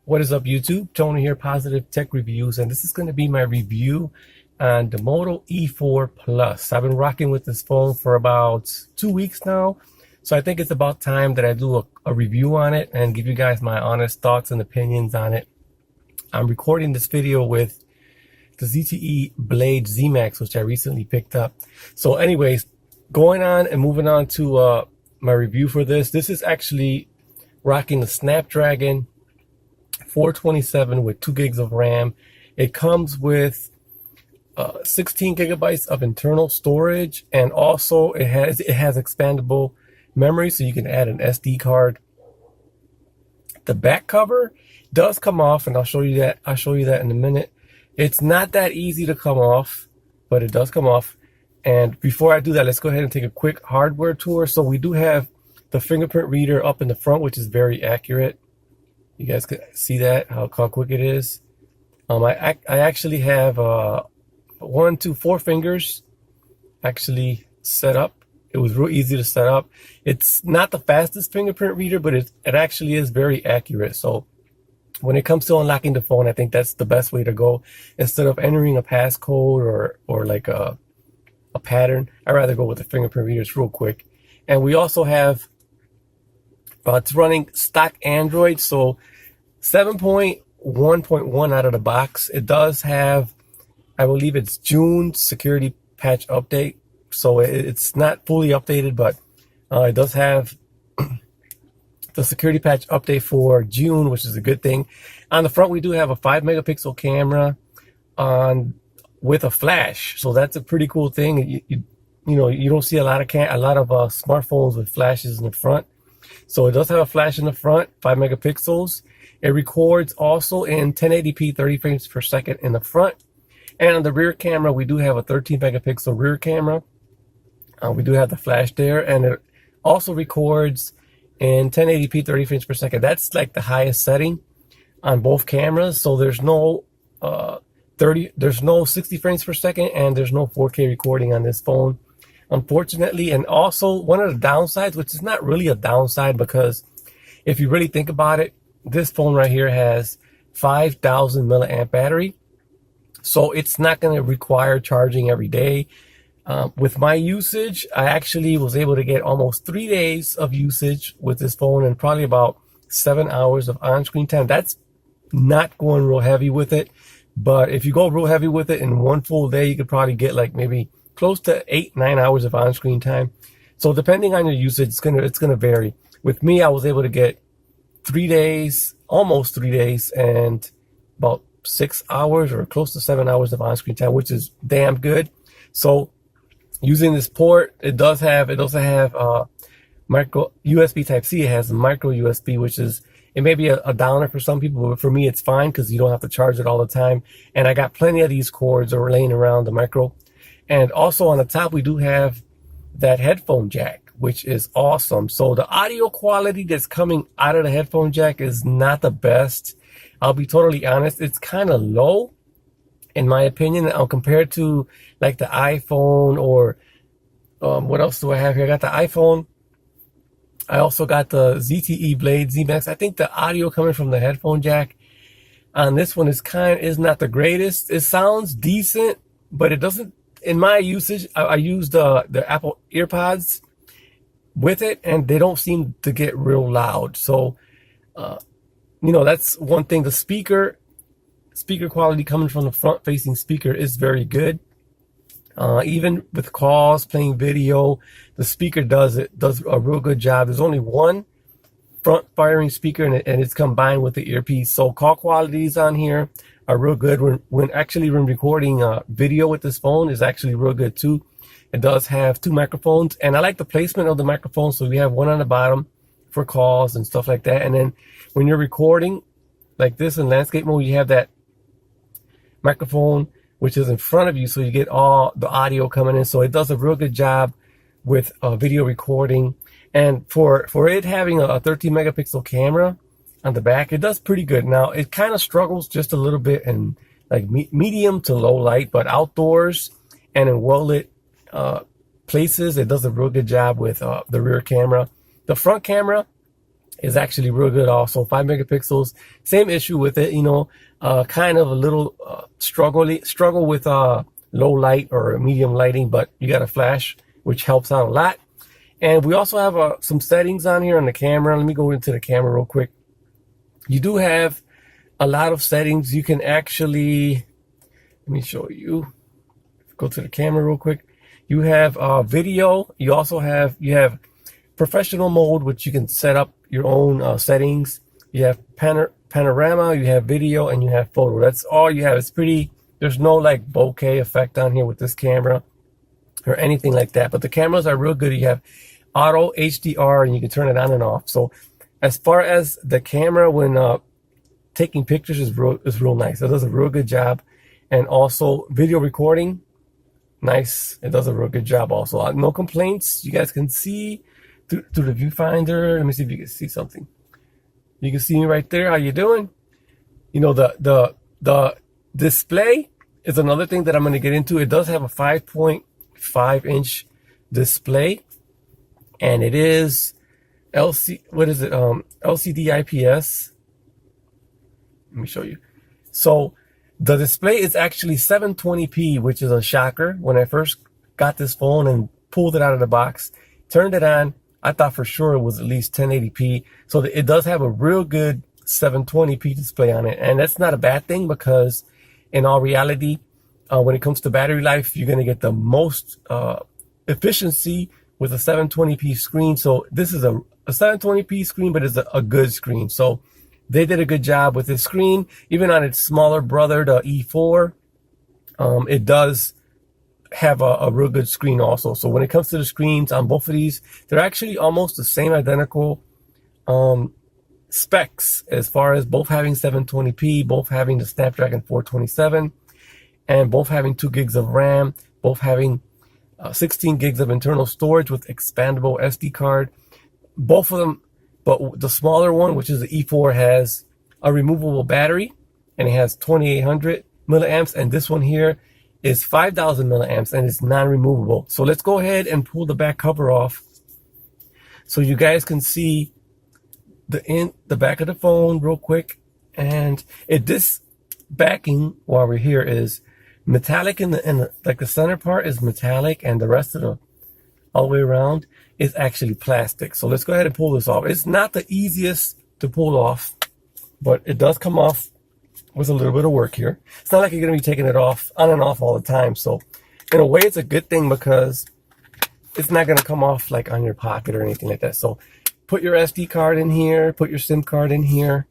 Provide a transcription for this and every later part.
What is up, YouTube? Tony here, Positive Tech Reviews, and this is going to be my review on the Moto E4 Plus. I've been rocking with this phone for about 2 weeks now, so I think it's about time that I do a review on it and give you guys my honest thoughts and opinions on it. I'm recording this video with the ZTE Blade Z Max, which I recently picked up. So anyways, going on and moving on to my review for this. This is actually rocking the Snapdragon 427 with 2 gigs of RAM. It comes with 16 gigabytes of internal storage, and also it has expandable memory, so you can add an SD card. The back cover does come off, and I'll show you that in a minute. It's not that easy to come off, but it does come off. And before I do that, let's go ahead and take a quick hardware tour. So we do have the fingerprint reader up in the front, which is very accurate. You guys can see that, how quick it is. I actually have 4 fingers actually set up. It was real easy to set up. It's not the fastest fingerprint reader, but it actually is very accurate. So when it comes to unlocking the phone, I think that's the best way to go. Instead of entering a passcode or like a pattern, I'd rather go with the fingerprint readers real quick. And we also have it's running stock Android, so 7.1.1 out of the box. It does have, I believe it's June security patch update, so it's not fully updated, but it does have the security patch update for June, which is a good thing. On the front, we do have a 5 megapixel camera with a flash, so that's a pretty cool thing. You don't see a lot of smartphones with flashes in the front. So it does have a flash in the front, 5 megapixels. It records also in 1080p 30 frames per second in the front. And on the rear camera, we do have a 13 megapixel rear camera. We do have the flash there, and it also records in 1080p 30 frames per second. That's like the highest setting on both cameras. So there's no 60 frames per second, and there's no 4K recording on this phone, unfortunately. And also one of the downsides, which is not really a downside, because if you really think about it, this phone right here has 5,000 milliamp battery, so it's not going to require charging every day. With my usage, I actually was able to get almost 3 days of usage with this phone, and probably about 7 hours of on-screen time. That's not going real heavy with it, but if you go real heavy with it in one full day, you could probably get like maybe close to 8-9 hours of on-screen time. So depending on your usage, it's gonna vary. With me, I was able to get 3 days, almost 3 days, and about 6 hours or close to 7 hours of on-screen time, which is damn good. So using this port, it also have micro USB Type-C. It has micro USB, which is, it may be a downer for some people, but for me it's fine because you don't have to charge it all the time. And I got plenty of these cords that were laying around, the micro. And also on the top, we do have that headphone jack, which is awesome. So the audio quality that's coming out of the headphone jack is not the best. I'll be totally honest. It's kind of low, in my opinion, compared to like the iPhone or what else do I have here? I got the iPhone. I also got the ZTE Blade Z Max. I think the audio coming from the headphone jack on this one is not the greatest. It sounds decent, but it doesn't. In my usage, I use the Apple EarPods with it, and they don't seem to get real loud. So, that's one thing. The speaker quality coming from the front-facing speaker is very good. Even with calls, playing video, the speaker does a real good job. There's only one front-firing speaker, and it's combined with the earpiece. So call qualities on here are real good. When recording video with this phone is actually real good too. It does have 2 microphones, and I like the placement of the microphone. So we have one on the bottom for calls and stuff like that. And then when you're recording like this in landscape mode, you have that microphone which is in front of you, so you get all the audio coming in. So it does a real good job with video recording. And for it having a 13 megapixel camera on the back, it does pretty good. Now it kind of struggles just a little bit in like medium to low light, but outdoors and in well lit places, it does a real good job with the rear camera. The front camera is actually real good also. 5 megapixels. Same issue with it, you know, kind of a little struggle with low light or medium lighting, but you got a flash, which helps out a lot. And we also have some settings on here on the camera. Let me go into the camera real quick. You do have a lot of settings. You can actually, let me show you. Go to the camera real quick. You have video. You also have, professional mode, which you can set up your own settings. You have panorama, you have video, and you have photo. That's all you have. It's pretty, there's no like bokeh effect on here with this camera or anything like that. But the cameras are real good. You have auto HDR, and you can turn it on and off. So as far as the camera when taking pictures is real nice. It does a real good job. And also video recording, nice. It does a real good job also. No complaints. You guys can see through the viewfinder. Let me see if you can see something. You can see me right there. How you doing? You know, the display is another thing that I'm going to get into. It does have a 5.5-inch display, and it is LCD IPS. Let me show you. So the display is actually 720p, which is a shocker. When I first got this phone and pulled it out of the box, turned it on, I thought for sure it was at least 1080p. So it does have a real good 720p display on it. And that's not a bad thing, because in all reality, when it comes to battery life, you're going to get the most efficiency with a 720p screen. So this is a 720p screen, but it's a good screen. So they did a good job with this screen. Even on its smaller brother, the E4, it does have a real good screen also. So when it comes to the screens on both of these, they're actually almost the same identical specs, as far as both having 720p, both having the Snapdragon 427, and both having 2 gigs of RAM, both having 16 gigs of internal storage with expandable SD card. Both of them, but the smaller one, which is the E4, has a removable battery, and it has 2800 milliamps, and this one here is 5000 milliamps, and it's non-removable. So let's go ahead and pull the back cover off so you guys can see the back of the phone real quick. And this backing, while we're here, is metallic in the like the center part is metallic, and the rest of the all the way around is actually plastic. So let's go ahead and pull this off. It's not the easiest to pull off, but it does come off with a little bit of work here. It's not like you're going to be taking it off on and off all the time. So in a way, it's a good thing, because it's not going to come off like on your pocket or anything like that. So put your SD card in here, put your SIM card in here,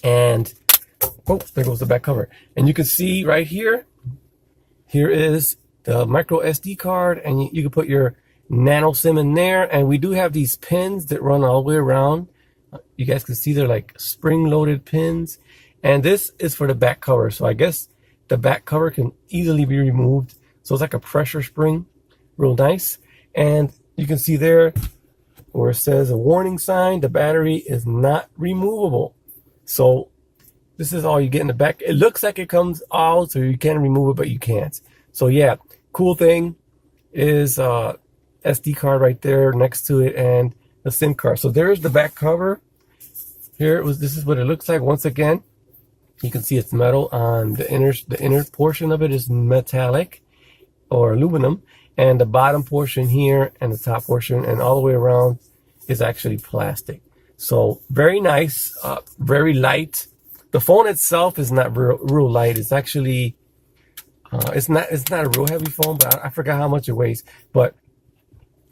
and oh, there goes the back cover. And you can see right here, here is the micro SD card, and you can put your nano SIM in there. And we do have these pins that run all the way around. You guys can see they're like spring-loaded pins. And this is for the back cover. So I guess the back cover can easily be removed. So it's like a pressure spring. Real nice. And you can see there where it says a warning sign, the battery is not removable. So this is all you get in the back. It looks like it comes out, so you can remove it, but you can't. So yeah, cool thing is SD card right there next to it, and the SIM card. So there's the back cover. This is what it looks like. Once again, you can see it's metal on the inner portion of it is metallic or aluminum, and the bottom portion here and the top portion and all the way around is actually plastic. So very nice, very light. The phone itself is not real light. It's actually it's not a real heavy phone, but I forgot how much it weighs. But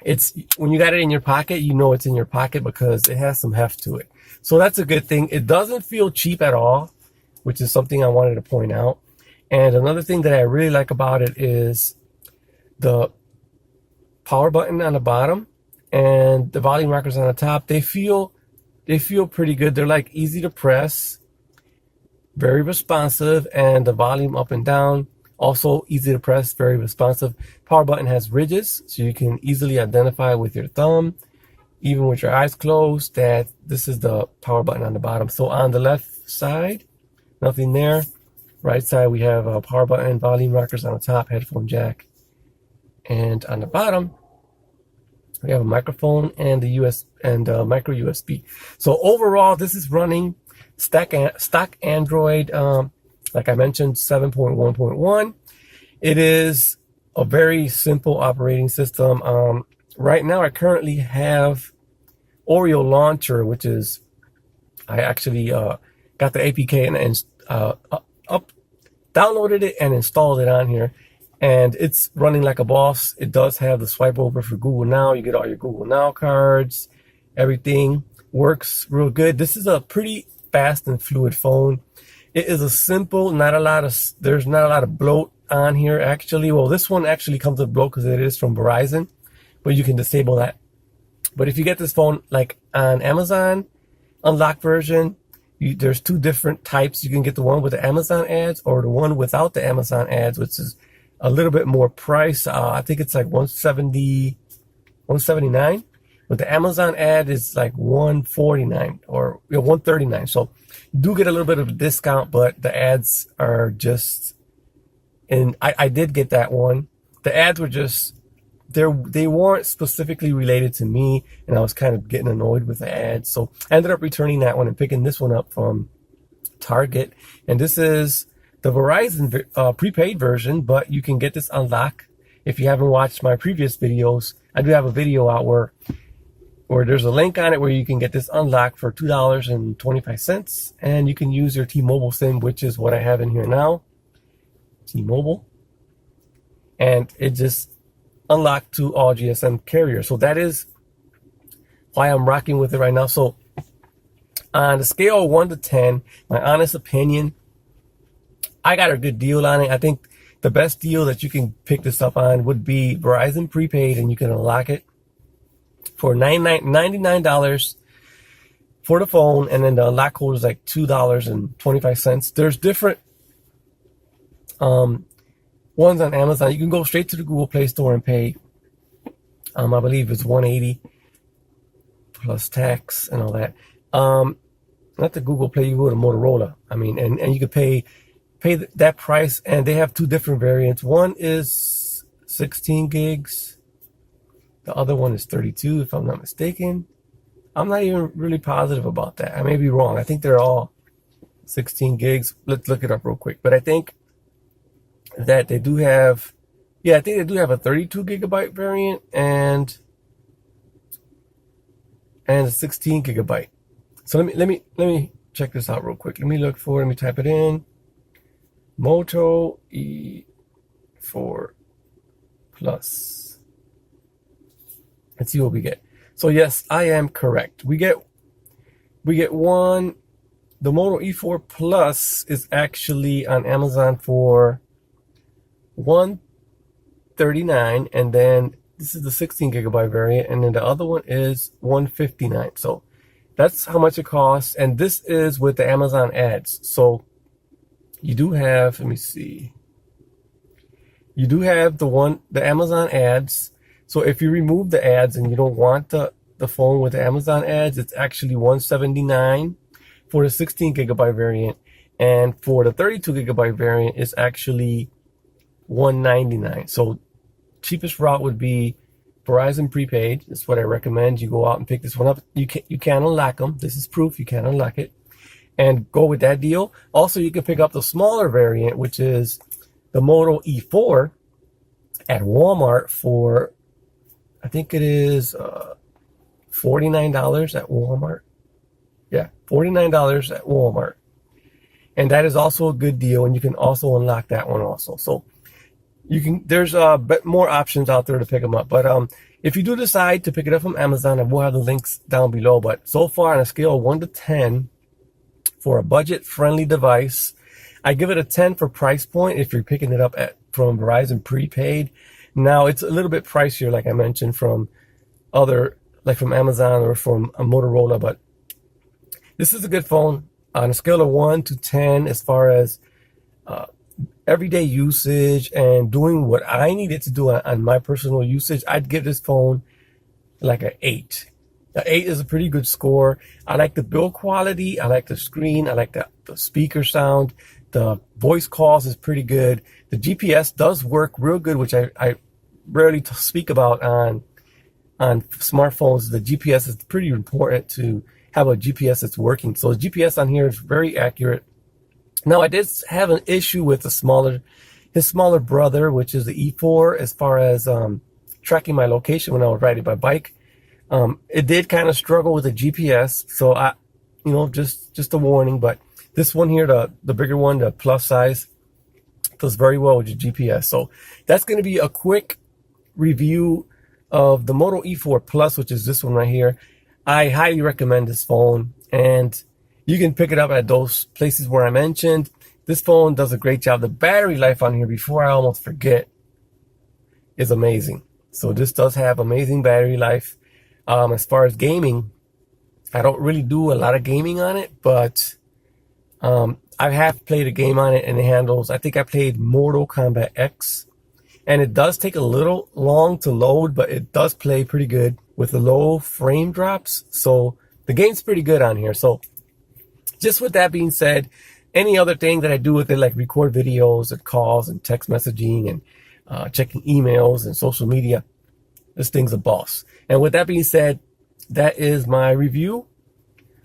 it's, when you got it in your pocket, you know it's in your pocket because it has some heft to it. So that's a good thing. It doesn't feel cheap at all, which is something I wanted to point out. And another thing that I really like about it is the power button on the bottom and the volume rockers on the top. They feel pretty good. They're like easy to press, very responsive, and the volume up and down also easy to press, very responsive. Power button has ridges, so you can easily identify with your thumb, even with your eyes closed, that this is the power button on the bottom. So on the left side, nothing there. Right side, we have a power button, volume rockers on the top, headphone jack. And on the bottom, We have a microphone and the US and micro USB. So overall, this is running stock Android, like I mentioned, 7.1.1. It is a very simple operating system. Right now, I currently have Oreo Launcher, which is, I actually got the APK and downloaded it and installed it on here. And it's running like a boss. It does have the swipe over for Google Now. You get all your Google Now cards. Everything works real good. This is a pretty fast and fluid phone. It is a simple, there's not a lot of bloat on here actually. Well, this one actually comes with bloat because it is from Verizon, but you can disable that. But if you get this phone like on Amazon, unlocked version, there's two different types. You can get the one with the Amazon ads or the one without the Amazon ads, which is a little bit more price. I think it's like $170, $179. But the Amazon ad is like $149 or $139. So you do get a little bit of a discount, but the ads are just, and I did get that one. The ads were just, they weren't specifically related to me, and I was kind of getting annoyed with the ads. So I ended up returning that one and picking this one up from Target. And this is the Verizon prepaid version, but you can get this unlocked. If you haven't watched my previous videos, I do have a video out where there's a link on it where you can get this unlocked for $2.25, and you can use your T-Mobile SIM, which is what I have in here now, T-Mobile, and it just unlocked to all GSM carriers. So that is why I'm rocking with it right now. So on the scale of 1 to 10, my honest opinion, I got a good deal on it. I think the best deal that you can pick this up on would be Verizon prepaid, and you can unlock it for $99 for the phone, and then the unlock code is like $2.25. There's different ones on Amazon. You can go straight to the Google Play Store and pay. I believe it's $180 plus tax and all that. Not the Google Play. You go to Motorola. I mean, and you can pay that price, and they have two different variants. One is 16 gigs. The other one is 32, if I'm not mistaken. I'm not even really positive about that. I may be wrong. I think they're all 16 gigs. Let's look it up real quick. But I think that they do have, I think they do have a 32 gigabyte variant and a 16 gigabyte. So let me check this out real quick. Let me type it in. Moto E4 Plus. Let's see what we get. So yes, I am correct. We get one. The Moto E4 Plus is actually on Amazon for $139, and then this is the 16 gigabyte variant, and then the other one is $159. So that's how much it costs, and this is with the Amazon ads. So you do have, let me see. You do have the Amazon ads. So if you remove the ads and you don't want the phone with the Amazon ads, it's actually $179 for the 16 gigabyte variant, and for the 32 gigabyte variant, it's actually $199. So cheapest route would be Verizon prepaid. That's what I recommend. You go out and pick this one up. You can unlock them. This is proof you can unlock it, and go with that deal. Also, you can pick up the smaller variant, which is the Moto E4 at Walmart for, I think it is $49 at Walmart. Yeah, $49 at Walmart. And that is also a good deal, and you can also unlock that one also. So there's more options out there to pick them up. But if you do decide to pick it up from Amazon, I will have the links down below. But so far, on a scale of 1 to 10, for a budget-friendly device, I give it a 10 for price point if you're picking it up from Verizon prepaid. Now, it's a little bit pricier, like I mentioned, from from Amazon or from Motorola, but this is a good phone. On a scale of 1 to 10, as far as everyday usage and doing what I needed to do on my personal usage, I'd give this phone like an 8. An 8 is a pretty good score. I like the build quality. I like the screen. I like the speaker sound. The voice calls is pretty good. The GPS does work real good, which I rarely speak about on on smartphones, the GPS is pretty important to have a GPS that's working. So the GPS on here is very accurate. Now, I did have an issue with his smaller brother, which is the E4, as far as tracking my location when I was riding my bike. It did kind of struggle with the GPS, so just a warning. But this one here, the bigger one, the plus size, does very well with your GPS. So that's going to be a quick review of the Moto E4 Plus, which is this one right here. I highly recommend this phone, and you can pick it up at those places where I mentioned. This phone does a great job. The battery life on here, before I almost forget, is amazing. So this does have amazing battery life. As far as gaming, I don't really do a lot of gaming on it, but I have played a game on it, and it handles, I think I played Mortal Kombat X, and it does take a little long to load, but it does play pretty good with the low frame drops. So the game's pretty good on here. So just with that being said, any other thing that I do with it, like record videos and calls and text messaging and checking emails and social media, this thing's a boss. And with that being said, that is my review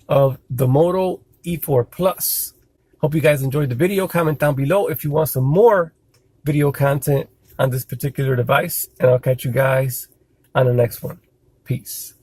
of the Moto E4 Plus. Hope you guys enjoyed the video. Comment down below if you want some more video content on this particular device, and I'll catch you guys on the next one. Peace.